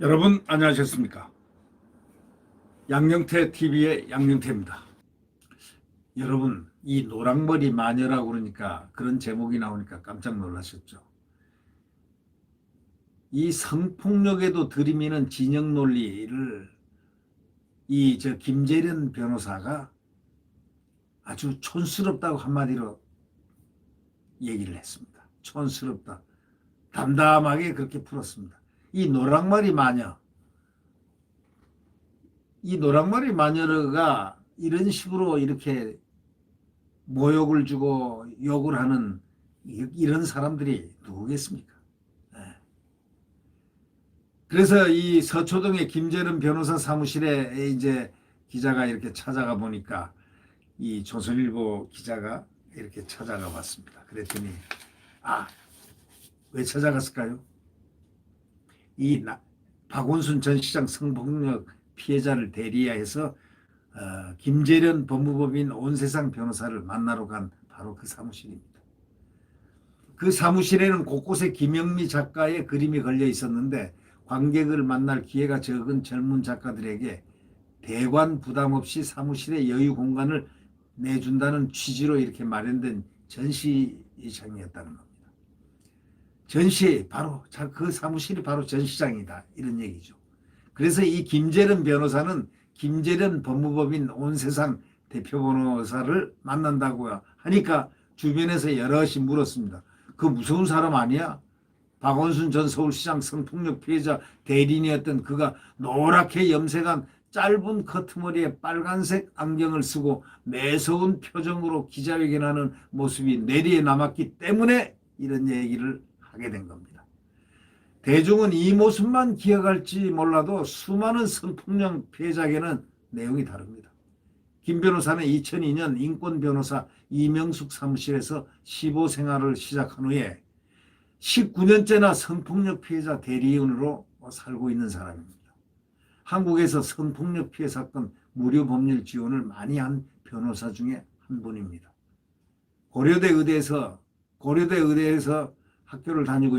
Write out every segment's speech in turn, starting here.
여러분 안녕하셨습니까? 양영태 TV의 양영태입니다. 여러분 이 노랑머리 마녀라고 그러니까 그런 제목이 나오니까 깜짝 놀라셨죠? 이 성폭력에도 들이미는 진영 논리를 김재련 변호사가 아주 촌스럽다고 한마디로 얘기를 했습니다. 촌스럽다. 담담하게 그렇게 풀었습니다. 이 노랑머리 마녀, 이 노랑머리 마녀가 이런 식으로 이렇게 모욕을 주고 욕을 하는 이런 사람들이 누구겠습니까? 네. 그래서 이 서초동의 김재련 변호사 사무실에 이제 기자가 이렇게 찾아가 보니까 이 조선일보 기자가 이렇게 찾아가 봤습니다. 그랬더니 왜 찾아갔을까요? 박원순 전 시장 성폭력 피해자를 대리해서 김재련 법무법인 온세상 변호사를 만나러 간 바로 그 사무실입니다. 그 사무실에는 곳곳에 김영미 작가의 그림이 걸려 있었는데 관객을 만날 기회가 적은 젊은 작가들에게 대관 부담 없이 사무실에 여유 공간을 내준다는 취지로 이렇게 마련된 전시장이었다는 겁니다. 그 사무실이 바로 전시장이다 이런 얘기죠. 그래서 이 김재련 변호사는 김재련 법무법인 온세상 대표 변호사를 만난다고 하니까 주변에서 여럿이 물었습니다. 그 무서운 사람 아니야? 박원순 전 서울시장 성폭력 피해자 대리인이었던 그가 노랗게 염색한 짧은 커트머리에 빨간색 안경을 쓰고 매서운 표정으로 기자회견하는 모습이 뇌리에 남았기 때문에 이런 얘기를 하게 된 겁니다. 대중은 이 모습만 기억할지 몰라도 수많은 성폭력 피해자에게는 내용이 다릅니다. 김 변호사는 2002년 인권변호사 이명숙 사무실에서 15생활을 시작한 후에 19년째나 성폭력 피해자 대리인으로 살고 있는 사람입니다. 한국에서 성폭력 피해 사건 무료 법률 지원을 많이 한 변호사 중에 한 분입니다. 고려대 의대에서 고려대 학교 다니고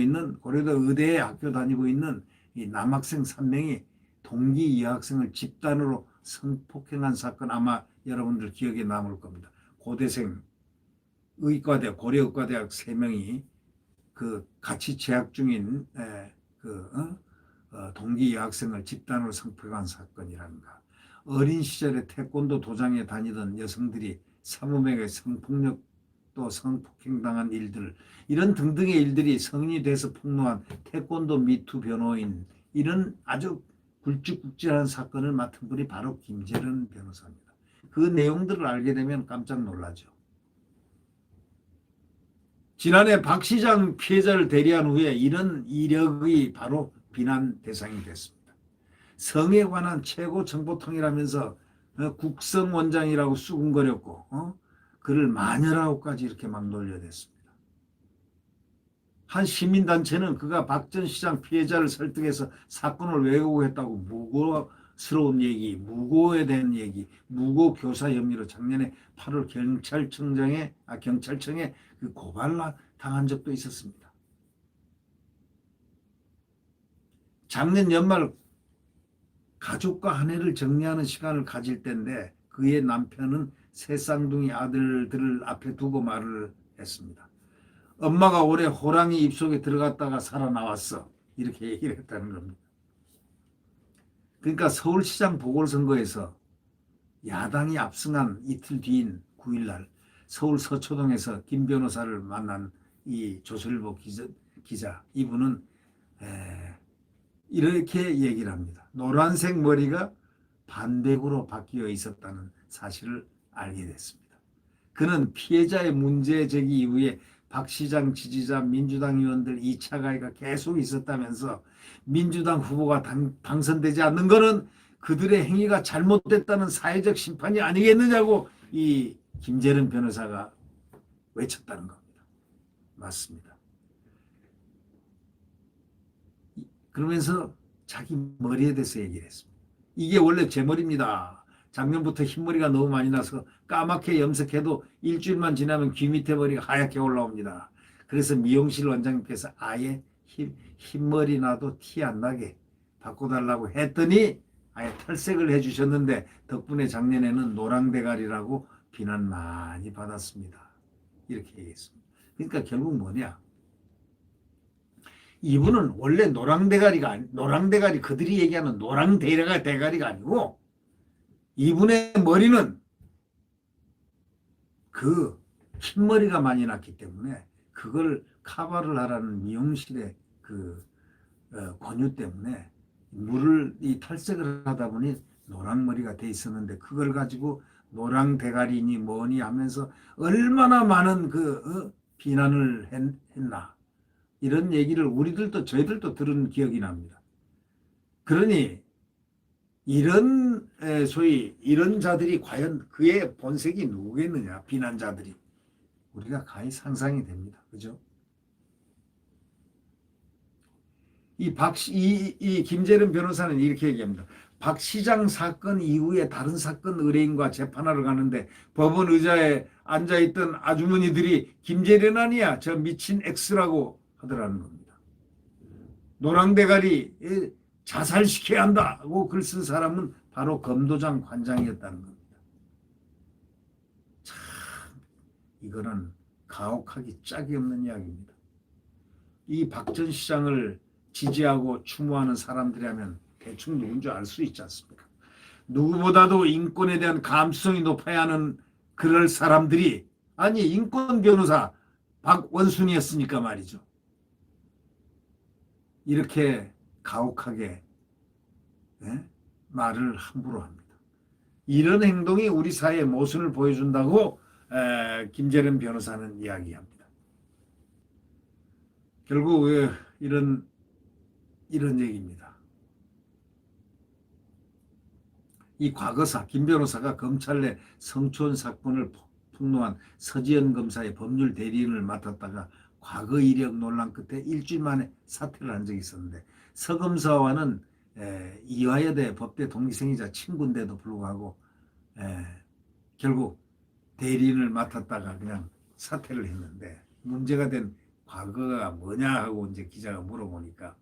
있는 이 남학생 3명이 동기 여학생을 집단으로 성폭행한 사건 아마 여러분들 기억에 남을 겁니다. 고대생 고려의과대학 3명이 같이 재학 중인 동기 여학생을 집단으로 성폭행한 사건이라는가. 어린 시절에 태권도 도장에 다니던 여성들이 사모에게 성폭력 또 성폭행당한 일들, 이런 등등의 일들이 성인이 돼서 폭로한 태권도 미투 변호인, 이런 아주 굵직굵직한 사건을 맡은 분이 바로 김재련 변호사입니다. 그 내용들을 알게 되면 깜짝 놀라죠. 지난해 박 시장 피해자를 대리한 후에 이런 이력이 바로 비난 대상이 됐습니다. 성에 관한 최고 정보통이라면서 국성원장이라고 수군거렸고 그를 마녀라고까지 이렇게 막 놀려댔습니다. 한 시민단체는 그가 박 전 시장 피해자를 설득해서 사건을 왜곡했다고 무고스러운 얘기, 무고에 대한 얘기, 무고 교사 혐의로 작년에 8월 경찰청에 고발 당한 적도 있었습니다. 작년 연말 가족과 한 해를 정리하는 시간을 가질 때인데 그의 남편은 새 쌍둥이 아들들을 앞에 두고 말을 했습니다. 엄마가 올해 호랑이 입속에 들어갔다가 살아나왔어. 이렇게 얘기를 했다는 겁니다. 그러니까 서울시장 보궐선거에서 야당이 압승한 이틀 뒤인 9일날 서울 서초동에서 김 변호사를 만난 이 조선일보 기자 이분은 이렇게 얘기를 합니다. 노란색 머리가 반백으로 바뀌어 있었다는 사실을 알게 됐습니다. 그는 피해자의 문제 제기 이후에 박 시장 지지자 민주당 의원들 2차 가해가 계속 있었다면서 민주당 후보가 당선되지 않는 것은 그들의 행위가 잘못됐다는 사회적 심판이 아니겠느냐고 이 김재련 변호사가 외쳤다는 겁니다. 맞습니다. 그러면서 자기 머리에 대해서 얘기를 했습니다. 이게 원래 제 머리입니다. 작년부터 흰머리가 너무 많이 나서 까맣게 염색해도 일주일만 지나면 귀 밑에 머리가 하얗게 올라옵니다. 그래서 미용실 원장님께서 아예 흰머리 나도 티 안 나게 바꿔달라고 했더니 아예 탈색을 해주셨는데 덕분에 작년에는 노랑대가리라고 비난 많이 받았습니다. 이렇게 얘기했습니다. 그러니까 결국 뭐냐? 이분은 원래 노랑대가리 그들이 얘기하는 노랑대가리가 아니고 이분의 머리는 그 흰머리가 많이 났기 때문에 그걸 커버를 하라는 미용실의 그 권유 때문에 물을 이 탈색을 하다 보니 노랑머리가 돼 있었는데 그걸 가지고 노랑대가리니 뭐니 하면서 얼마나 많은 비난을 했나 이런 얘기를 저희들도 들은 기억이 납니다. 그러니 소위 이런 자들이 과연 그의 본색이 누구겠느냐 비난자들이 우리가 가히 상상이 됩니다. 그죠? 이 김재련 변호사는 이렇게 얘기합니다. 박 시장 사건 이후에 다른 사건 의뢰인과 재판하러 가는데 법원 의자에 앉아있던 아주머니들이 김재련 아니야 저 미친 X라고 하더라는 겁니다. 노랑대가리 자살시켜야 한다고 글 쓴 사람은 바로 검도장 관장이었다는 겁니다. 참 이거는 가혹하기 짝이 없는 이야기입니다. 이 박 전 시장을 지지하고 추모하는 사람들이라면 대충 누군지 알 수 있지 않습니까? 누구보다도 인권에 대한 감수성이 높아야 하는 그럴 사람들이 아니 인권 변호사 박원순이었으니까 말이죠. 이렇게 가혹하게 말을 함부로 합니다. 이런 행동이 우리 사회의 모순을 보여준다고 김재련 변호사는 이야기합니다. 결국 이런 얘기입니다. 이 과거사 김 변호사가 검찰 내 성추행 사건을 폭로한 서지현 검사의 법률 대리인을 맡았다가 과거 이력 논란 끝에 일주일 만에 사퇴를 한 적이 있었는데 서 검사와는 이화여대 법대 동기생이자 친구인데도 불구하고 결국 대리인을 맡았다가 그냥 사퇴를 했는데 문제가 된 과거가 뭐냐 하고 이제 기자가 물어보니까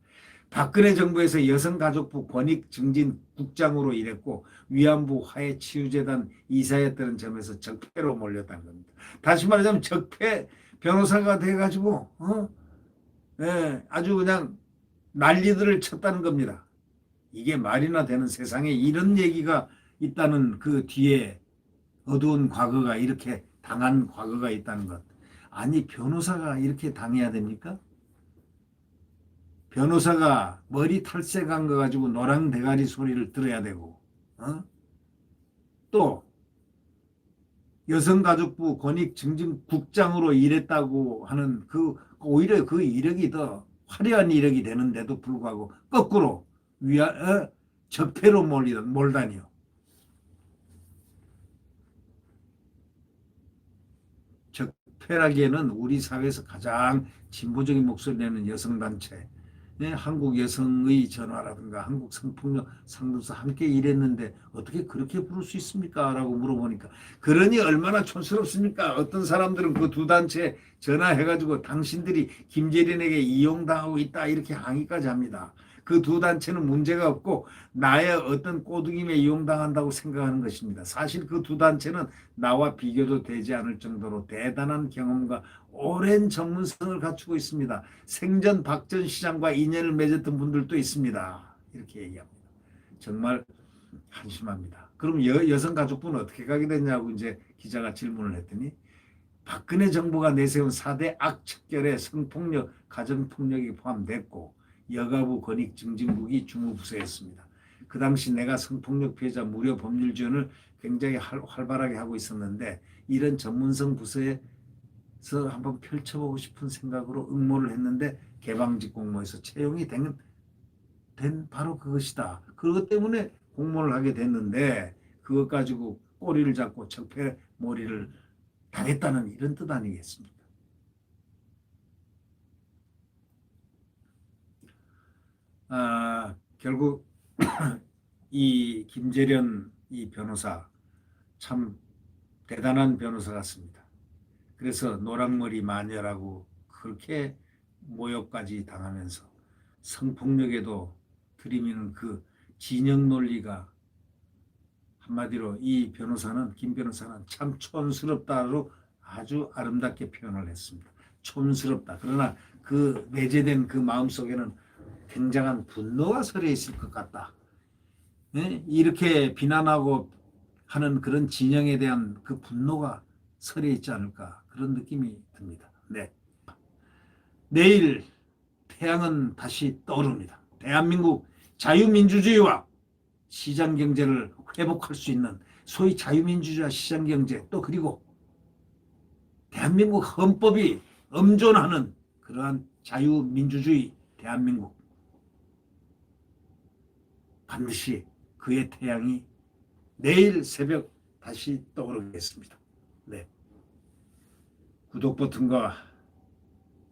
박근혜 정부에서 여성가족부 권익증진국장으로 일했고 위안부 화해치유재단 이사였다는 점에서 적폐로 몰렸다는 겁니다. 다시 말하자면 적폐 변호사가 돼가지고 아주 그냥 난리들을 쳤다는 겁니다. 이게 말이나 되는 세상에 이런 얘기가 있다는 그 뒤에 어두운 과거가 이렇게 당한 과거가 있다는 것. 아니 변호사가 이렇게 당해야 됩니까? 변호사가 머리 탈색한 거 가지고 노랑 대가리 소리를 들어야 되고 또 여성가족부 권익증진국장으로 일했다고 하는 오히려 그 이력이 더 화려한 이력이 되는데도 불구하고 거꾸로 적폐로 몰다니요. 적폐라기에는 우리 사회에서 가장 진보적인 목소리 내는 여성단체 한국 여성의 전화라든가 한국 성폭력 상담소 함께 일했는데 어떻게 그렇게 부를 수 있습니까? 라고 물어보니까 그러니 얼마나 촌스럽습니까? 어떤 사람들은 그 두 단체에 전화해가지고 당신들이 김재련에게 이용당하고 있다 이렇게 항의까지 합니다. 그 두 단체는 문제가 없고 나의 어떤 꼬드김에 이용당한다고 생각하는 것입니다. 사실 그 두 단체는 나와 비교도 되지 않을 정도로 대단한 경험과 오랜 전문성을 갖추고 있습니다. 생전 박 전 시장과 인연을 맺었던 분들도 있습니다. 이렇게 얘기합니다. 정말 한심합니다. 그럼 여성가족부는 어떻게 가게 됐냐고 이제 기자가 질문을 했더니 박근혜 정부가 내세운 4대 악척결에 성폭력, 가정폭력이 포함됐고 여가부 권익증진국이 주무부서였습니다. 그 당시 내가 성폭력 피해자 무료 법률 지원을 굉장히 활발하게 하고 있었는데 이런 전문성 부서에서 한번 펼쳐보고 싶은 생각으로 응모를 했는데 개방직 공모에서 채용이 된 바로 그것이다. 그것 때문에 공모를 하게 됐는데 그것 가지고 꼬리를 잡고 적폐몰이를 당했다는 이런 뜻 아니겠습니까? 결국 이 김재련 이 변호사 참 대단한 변호사 같습니다. 그래서 노랑머리 마녀라고 그렇게 모욕까지 당하면서 성폭력에도 들이미는 그 진영 논리가 한마디로 이 변호사는 김 변호사는 참 촌스럽다로 아주 아름답게 표현을 했습니다. 촌스럽다. 그러나 그 내재된 그 마음속에는 굉장한 분노가 서려 있을 것 같다. 네? 이렇게 비난하고 하는 그런 진영에 대한 그 분노가 서려 있지 않을까 그런 느낌이 듭니다. 네. 내일 태양은 다시 떠오릅니다. 대한민국 자유민주주의와 시장경제를 회복할 수 있는 소위 자유민주주의와 시장경제 또 그리고 대한민국 헌법이 엄존하는 그러한 자유민주주의 대한민국 반드시 그의 태양이 내일 새벽 다시 떠오르겠습니다. 네. 구독 버튼과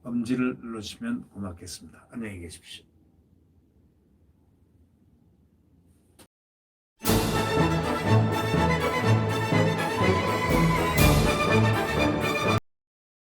엄지를 눌러주시면 고맙겠습니다. 안녕히 계십시오.